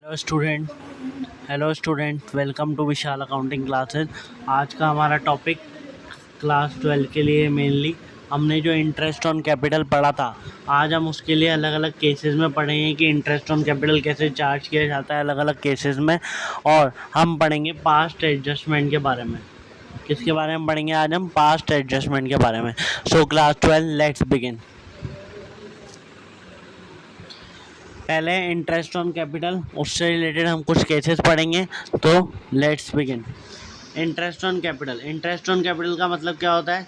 Hello student, welcome to Vishal accounting classes. आज का हमारा टॉपिक क्लास 12 के लिए मेनली हमने जो इंटरेस्ट ऑन कैपिटल पढ़ा था, आज हम उसके लिए अलग अलग केसेस में पढ़ेंगे कि इंटरेस्ट ऑन कैपिटल कैसे चार्ज किया जाता है अलग अलग केसेस में। और हम पढ़ेंगे पास्ट एडजस्टमेंट के बारे में। किसके बारे में पढ़ेंगे आज हम? पास्ट एडजस्टमेंट के बारे में। So class 12, let's begin. पहले इंटरेस्ट ऑन कैपिटल, उससे रिलेटेड हम कुछ केसेस पढ़ेंगे। तो let's begin. Interest on capital का मतलब क्या होता है?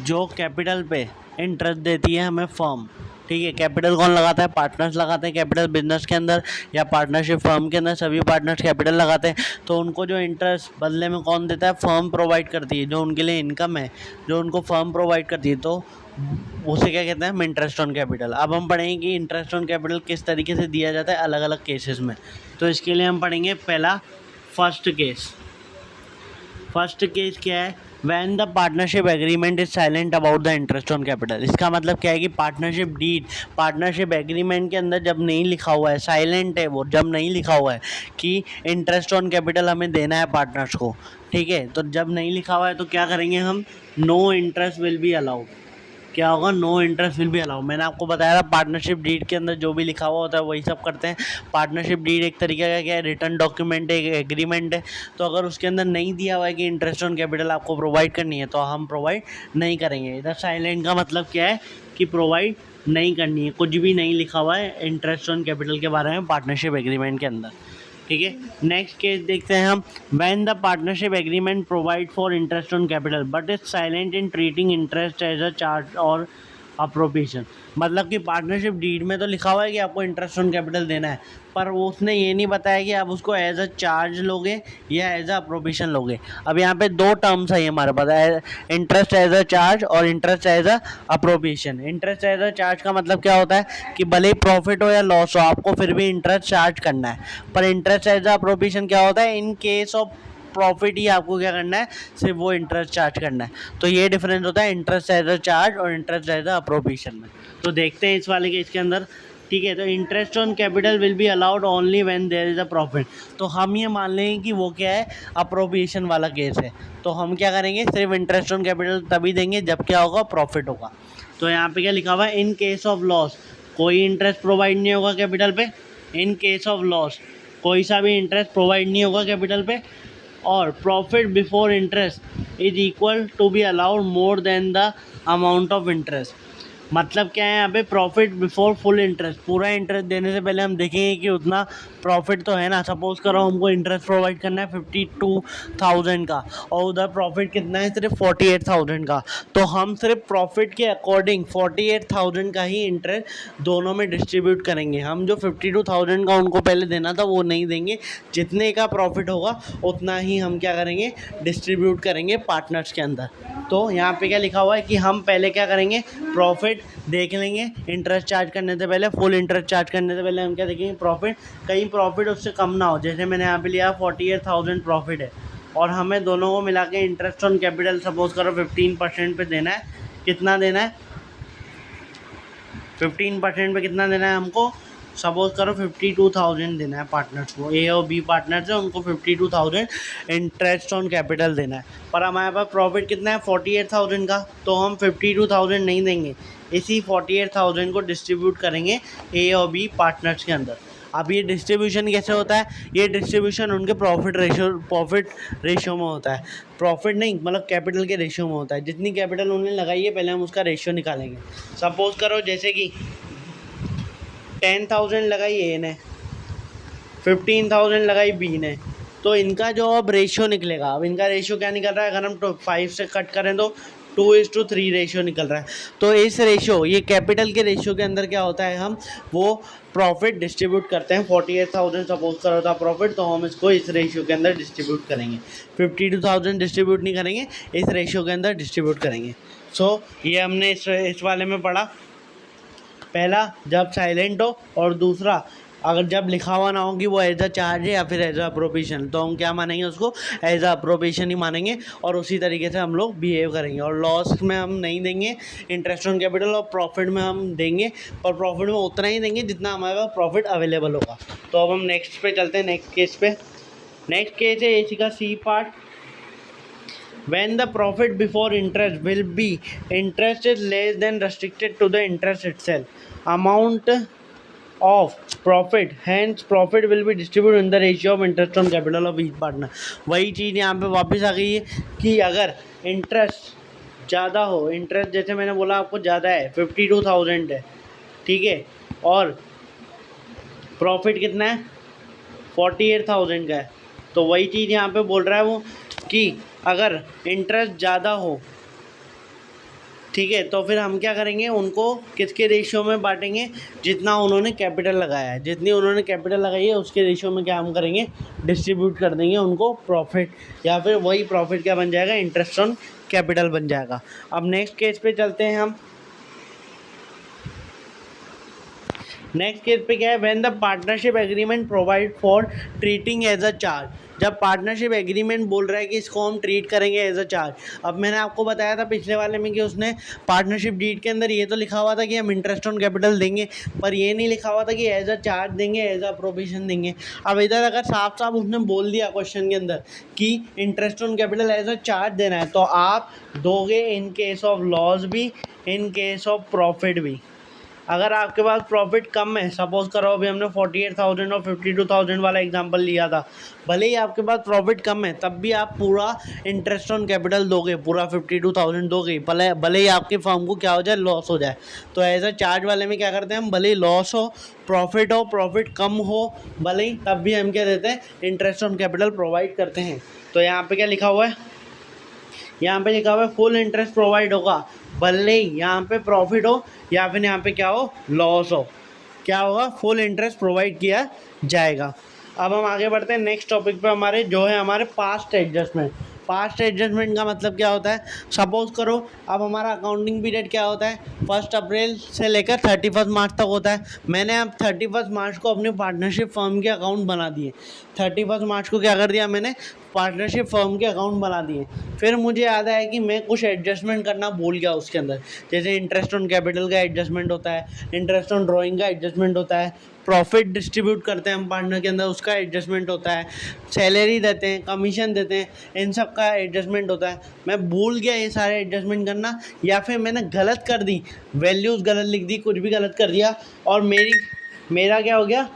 जो कैपिटल पे इंटरेस्ट देती है हमें फर्म। ठीक है, कैपिटल कौन लगाता है? पार्टनर्स लगाते हैं कैपिटल बिजनेस के अंदर या पार्टनरशिप फर्म के अंदर। सभी पार्टनर्स कैपिटल लगाते हैं, तो उनको जो इंटरेस्ट बदले में कौन देता है? फर्म प्रोवाइड करती है। जो उनके लिए इनकम है, जो उनको फर्म प्रोवाइड करती है, तो उसे क्या कहते हैं? हम इंटरेस्ट ऑन कैपिटल। अब हम पढ़ेंगे कि इंटरेस्ट ऑन कैपिटल किस तरीके से दिया जाता है अलग अलग केसेस में। तो इसके लिए हम पढ़ेंगे पहला फर्स्ट केस क्या है? When the partnership agreement is silent about the interest on capital. इसका मतलब क्या है कि पार्टनरशिप एग्रीमेंट के अंदर जब नहीं लिखा हुआ है, साइलेंट है वो, जब नहीं लिखा हुआ है कि इंटरेस्ट ऑन कैपिटल हमें देना है पार्टनर्स को। ठीक है, तो जब नहीं लिखा हुआ है तो क्या करेंगे हम? No interest will be allowed. क्या होगा? No interest will be allowed. मैंने आपको बताया था पार्टनरशिप डीड के अंदर जो भी लिखा हुआ होता है वही सब करते हैं। पार्टनरशिप डीड एक तरीके का क्या है? रिटर्न डॉक्यूमेंट है, एक एग्रीमेंट है। तो अगर उसके अंदर नहीं दिया हुआ है कि इंटरेस्ट ऑन कैपिटल आपको प्रोवाइड करनी है, तो हम प्रोवाइड नहीं करेंगे। इधर साइलेंट का मतलब क्या है? कि प्रोवाइड नहीं करनी है, कुछ भी नहीं लिखा हुआ है इंटरेस्ट ऑन कैपिटल के बारे में पार्टनरशिप एग्रीमेंट के अंदर। ठीक है, नेक्स्ट केस देखते हैं हम। When the partnership agreement provide for interest on capital but is silent in treating interest as a charge और अप्रोप्रिएशन। मतलब कि पार्टनरशिप डीड में तो लिखा हुआ है कि आपको इंटरेस्ट ऑन कैपिटल देना है, पर वो उसने ये नहीं बताया कि आप उसको एज अ चार्ज लोगे या एज अ अप्रोप्रिएशन लोगे। अब यहाँ पे दो टर्म्स है हमारे पास, इंटरेस्ट एज अ चार्ज और interest as a appropriation. Interest as a charge का मतलब क्या होता है कि भले ही प्रॉफिट हो या लॉस हो, आपको फिर भी इंटरेस्ट चार्ज करना है। पर इंटरेस्ट एज अ अप्रोप्रिएशन क्या होता है? इन केस ऑफ प्रॉफिट ही आपको क्या करना है? सिर्फ वो इंटरेस्ट चार्ज करना है। तो ये डिफरेंस होता है इंटरेस्ट एज अ चार्ज और इंटरेस्ट एज अ अप्रोप्रिएशन में। तो देखते हैं इस वाले के इसके अंदर। ठीक है, तो interest on capital will be allowed only when there is a profit. तो हम ये मान लेंगे कि वो क्या है? अप्रोप्रिएशन वाला केस है। तो हम क्या करेंगे? सिर्फ इंटरेस्ट ऑन कैपिटल तभी देंगे जब क्या होगा? प्रॉफिट होगा। तो यहाँ पे क्या लिखा हुआ है? इन केस ऑफ लॉस कोई इंटरेस्ट प्रोवाइड नहीं होगा कैपिटल पे। इन केस ऑफ लॉस कोई सा भी इंटरेस्ट प्रोवाइड नहीं होगा कैपिटल पे। और profit before interest is equal to be allowed more than the amount of interest. मतलब क्या है यहाँ पे? प्रॉफिट बिफोर फुल इंटरेस्ट, पूरा इंटरेस्ट देने से पहले हम देखेंगे कि उतना प्रॉफिट तो है ना। सपोज करो हमको इंटरेस्ट प्रोवाइड करना है 52,000 का और उधर प्रॉफिट कितना है? सिर्फ 48,000 का। तो हम सिर्फ प्रॉफिट के अकॉर्डिंग 48,000 का ही इंटरेस्ट दोनों में डिस्ट्रीब्यूट करेंगे। हम जो 52,000 का उनको पहले देना था वो नहीं देंगे। जितने का प्रॉफिट होगा उतना ही हम क्या करेंगे? डिस्ट्रीब्यूट करेंगे पार्टनर्स के अंदर। तो यहाँ पे क्या लिखा हुआ है कि हम पहले क्या करेंगे? प्रॉफिट देख लेंगे इंटरेस्ट चार्ज करने से पहले, फुल इंटरेस्ट चार्ज करने से पहले हम क्या देखेंगे? प्रॉफिट। कहीं प्रॉफिट उससे कम ना हो। जैसे मैंने यहाँ पे लिया 48,000 प्रॉफिट है और हमें दोनों को मिला के इंटरेस्ट ऑन कैपिटल सपोज करो 15% पे देना है। कितना देना है? 15% पे कितना देना है हमको? सपोज करो 52,000 देना है पार्टनर्स को। ए और बी पार्टनर्स है, उनको 52,000 इंटरेस्ट ऑन कैपिटल देना है। पर हमारे पास प्रॉफिट कितना है? 48,000 का। तो हम 52,000 नहीं देंगे, इसी 48,000 को डिस्ट्रीब्यूट करेंगे ए और बी पार्टनर्स के अंदर। अब ये डिस्ट्रीब्यूशन कैसे होता है? ये डिस्ट्रीब्यूशन उनके प्रॉफिट रेशियो में होता है। प्रॉफिट नहीं, मतलब कैपिटल के रेशियो में होता है। जितनी कैपिटल उन्होंने लगाई है पहले हम उसका रेशियो निकालेंगे। सपोज करो जैसे कि 10,000 लगाई ए ने, 15,000 लगाई बी ने, तो इनका जो अब रेशियो निकलेगा, अब इनका रेशियो क्या निकल रहा है? अगर हम 5 से कट करें तो 2:3 रेशियो निकल रहा है। तो इस रेशियो, ये कैपिटल के रेशियो के अंदर क्या होता है? हम वो प्रॉफिट डिस्ट्रीब्यूट करते हैं। 48,000 सपोज करो था प्रॉफिट, तो हम इसको इस रेशियो के अंदर डिस्ट्रीब्यूट करेंगे। 52,000 डिस्ट्रीब्यूट नहीं करेंगे, इस रेशियो के अंदर डिस्ट्रीब्यूट करेंगे। सो ये हमने इस वाले में पढ़ा। पहला, जब साइलेंट हो, और दूसरा अगर जब लिखा हुआ ना हो कि वो एज अ चार्ज है या फिर एज अ अप्रोप्रिएशन, तो हम क्या मानेंगे उसको, एज अ अप्रोप्रिएशन ही मानेंगे और उसी तरीके से हम लोग बिहेव करेंगे। और लॉस में हम नहीं देंगे इंटरेस्ट ऑन कैपिटल, और प्रॉफिट में हम देंगे, पर प्रॉफिट में उतना ही देंगे जितना हमारे पास प्रॉफिट अवेलेबल होगा। तो अब हम नेक्स्ट पे चलते हैं, नेक्स्ट केस पे। नेक्स्ट केस है इसी का C part. When the profit before interest will be interest is less than restricted to the interest itself, amount of profit, hence profit will be distributed in the ratio of interest on capital of each partner। वही चीज़ यहाँ पे वापस आ गई है कि अगर interest ज़्यादा हो, इंटरेस्ट जैसे मैंने बोला आपको ज़्यादा है 52,000 है, ठीक है, और प्रॉफिट कितना है 48,000 का है, तो वही चीज़ यहाँ पे बोल रहा है वो कि अगर इंटरेस्ट ज़्यादा हो, ठीक है, तो फिर हम क्या करेंगे, उनको किसके रेशियो में बांटेंगे, जितना उन्होंने कैपिटल लगाया है, जितनी उन्होंने कैपिटल लगाई है उसके रेशियो में क्या हम करेंगे, डिस्ट्रीब्यूट कर देंगे उनको प्रॉफिट, या फिर वही प्रॉफिट क्या बन जाएगा, इंटरेस्ट ऑन कैपिटल बन जाएगा। अब नेक्स्ट केस पे चलते हैं हम। नेक्स्ट केस पे क्या है, when the partnership agreement provide for treating as a charge. जब पार्टनरशिप एग्रीमेंट बोल रहा है कि इसको हम ट्रीट करेंगे एज अ चार्ज। अब मैंने आपको बताया था पिछले वाले में कि उसने पार्टनरशिप डीड के अंदर ये तो लिखा हुआ था कि हम इंटरेस्ट ऑन कैपिटल देंगे, पर ये नहीं लिखा हुआ था कि एज अ चार्ज देंगे, एज अ प्रोविजन देंगे। अब इधर अगर साफ साफ उसने बोल दिया क्वेश्चन के अंदर कि interest on capital as a charge देना है, तो आप दोगे इन केस ऑफ लॉस भी, इन केस ऑफ प्रॉफिट भी। अगर आपके पास प्रॉफिट कम है, सपोज करो अभी हमने 48,000 और 52,000 वाला एग्जांपल लिया था, भले ही आपके पास प्रॉफिट कम है तब भी आप पूरा इंटरेस्ट ऑन कैपिटल दोगे, पूरा 52,000 दोगे, भले ही आपके फर्म को क्या हो जाए, लॉस हो जाए। तो एज अ चार्ज वाले में क्या करते हैं हम, भले ही लॉस हो, प्रॉफिट कम हो, भले ही, तब भी हम क्या देते हैं, इंटरेस्ट ऑन कैपिटल प्रोवाइड करते हैं। तो यहाँ पे क्या लिखा हुआ है, यहाँ पे लिखा हुआ है फुल इंटरेस्ट प्रोवाइड होगा, भले ही यहाँ पे प्रॉफिट हो या फिर यहाँ पे क्या हो, लॉस हो, क्या होगा, फुल इंटरेस्ट प्रोवाइड किया जाएगा। अब हम आगे बढ़ते हैं नेक्स्ट टॉपिक पे, हमारे जो है हमारे पास्ट एडजस्टमेंट। पास्ट एडजस्टमेंट का मतलब क्या होता है, सपोज करो अब हमारा अकाउंटिंग पीरियड क्या होता है, 1 अप्रैल से लेकर 31 मार्च तक होता है। मैंने अब 31 मार्च को अपनी पार्टनरशिप फर्म के अकाउंट बना दिए, 31 मार्च को क्या कर दिया मैंने, पार्टनरशिप फर्म के अकाउंट बना दिए। फिर मुझे याद आया कि मैं कुछ एडजस्टमेंट करना भूल गया उसके अंदर, जैसे इंटरेस्ट ऑन कैपिटल का एडजस्टमेंट होता है, इंटरेस्ट ऑन ड्राइंग का एडजस्टमेंट होता है, प्रॉफिट डिस्ट्रीब्यूट करते हैं हम पार्टनर के अंदर उसका एडजस्टमेंट होता है, सैलरी देते हैं, कमीशन देते हैं, इन सब का एडजस्टमेंट होता है। मैं भूल गया ये सारे एडजस्टमेंट करना, या फिर मैंने गलत कर दी, वैल्यूज़ गलत लिख दी, कुछ भी गलत कर दिया, और मेरा क्या हो गया,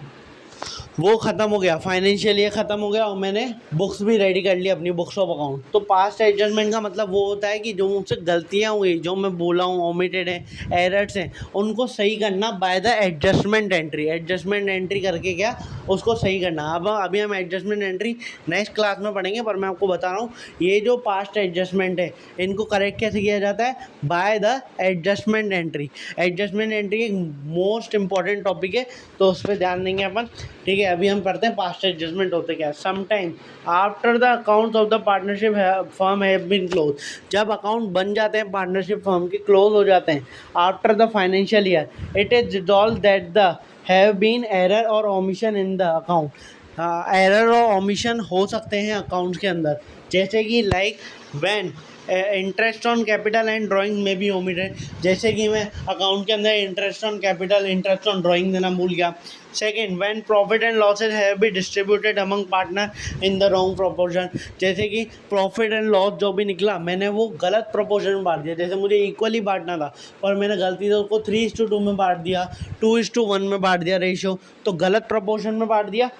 वो ख़त्म हो गया, फाइनेंशियल ईयर ख़त्म हो गया और मैंने बुक्स भी रेडी कर ली, अपनी बुक्स ऑफ अकाउंट। तो पास्ट एडजस्टमेंट का मतलब वो होता है कि जो मुझसे गलतियाँ हुई, जो मैं बोला हूँ, ओमिटेड हैं, एरर्स हैं, उनको सही करना by the adjustment entry. Adjustment entry करके क्या, उसको सही करना। अब अभी हम एडजस्टमेंट एंट्री नेक्स्ट क्लास में पढ़ेंगे, पर मैं आपको बता रहा हूँ ये जो पास्ट एडजस्टमेंट है इनको करेक्ट कैसे किया जाता है, by the adjustment entry. Adjustment entry एक मोस्ट इंपॉर्टेंट टॉपिक है, तो उस पर ध्यान देंगे अपन, ठीक है। अभी हम पढ़ते हैं पास्ट एडजस्टमेंट होते क्या है। Sometime after the accounts of the partnership firm have been close, जब अकाउंट बन जाते हैं पार्टनरशिप फर्म के, क्लोज हो जाते हैं, after the financial year, it is resolve that the have been error और omission in the account. Error और ओमिशन हो सकते हैं अकाउंट्स के अंदर, जैसे कि like when interest on capital and drawing में भी ओमिटेड, जैसे कि मैं अकाउंट के अंदर interest on capital, interest on drawing देना भूल गया। Second, when profit and losses have be distributed among partner in the wrong proportion, जैसे कि प्रॉफिट एंड लॉस जो भी निकला मैंने वो गलत प्रोपोर्शन में बांट दिया, जैसे मुझे इक्वली बांटना था पर मैंने गलती से उसको 3:2 में बांट दिया, 2:1 में बांट दिया रेशियो, तो गलत प्रोपोर्शन में बांट दिया,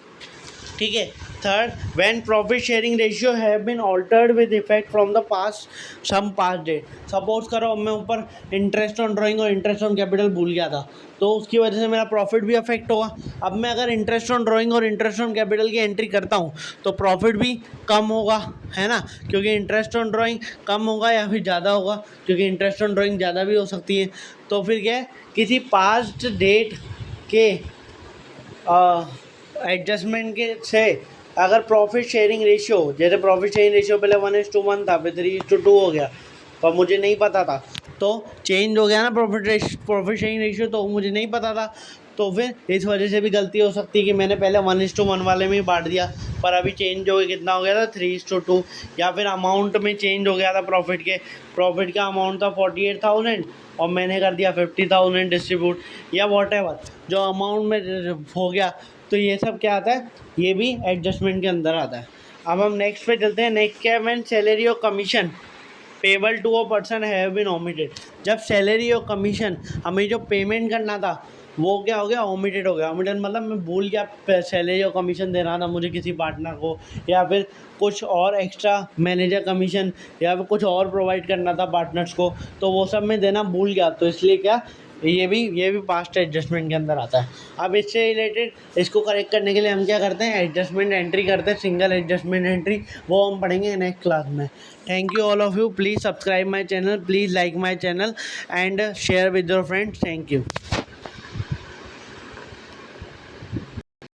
ठीक है। Third, when profit sharing ratio have been altered with effect from the past some past date, suppose करो अब मैं ऊपर इंटरेस्ट ऑन ड्राइंग और इंटरेस्ट ऑन कैपिटल भूल गया था, तो उसकी वजह से मेरा प्रॉफिट भी अफेक्ट होगा। अब मैं अगर इंटरेस्ट ऑन ड्राइंग और इंटरेस्ट ऑन कैपिटल की एंट्री करता हूँ तो प्रॉफिट भी कम होगा, है ना, क्योंकि इंटरेस्ट ऑन ड्राइंग कम होगा या फिर ज़्यादा होगा, क्योंकि इंटरेस्ट ऑन ड्राइंग ज़्यादा भी हो सकती है। तो फिर क्या है, किसी पास्ट डेट के एडजस्टमेंट के से अगर प्रॉफिट शेयरिंग रेशियो, जैसे प्रॉफिट शेयरिंग रेशियो पहले 1:1 था, फिर 3:2 हो गया, पर मुझे नहीं पता था, तो चेंज हो गया ना प्रॉफिट शेयरिंग रेशियो, तो मुझे नहीं पता था, तो फिर इस वजह से भी गलती हो सकती है कि मैंने पहले 1:1 वाले में ही बांट दिया, पर अभी चेंज हो गया, कितना हो गया था 3:2, या फिर अमाउंट में चेंज हो गया था प्रॉफिट का अमाउंट था 48,000 और मैंने कर दिया 50,000 डिस्ट्रीब्यूट, या वॉटेवर जो अमाउंट में हो गया। तो ये सब क्या आता है, ये भी एडजस्टमेंट के अंदर आता है। अब हम नेक्स्ट पे चलते हैं। नेक्स्ट क्या है, व्हेन सैलरी और commission payable to a person have been omitted. जब सैलरी और कमीशन हमें जो पेमेंट करना था वो क्या हो गया, ओमिटेड हो गया। ओमिटेड मतलब मैं भूल गया सैलरी और कमीशन देना था मुझे किसी पार्टनर को, या फिर कुछ और एक्स्ट्रा मैनेजर कमीशन या फिर कुछ और प्रोवाइड करना था पार्टनर्स को, तो वो सब मैं देना भूल गया। तो इसलिए क्या, ये भी पास्ट एडजस्टमेंट के अंदर आता है। अब इससे रिलेटेड इसको करेक्ट करने के लिए हम क्या करते हैं, एडजस्टमेंट एंट्री करते हैं, सिंगल एडजस्टमेंट एंट्री, वो हम पढ़ेंगे नेक्स्ट क्लास में। Thank you all of you, please subscribe my channel, please like my channel and share with your friends. Thank you.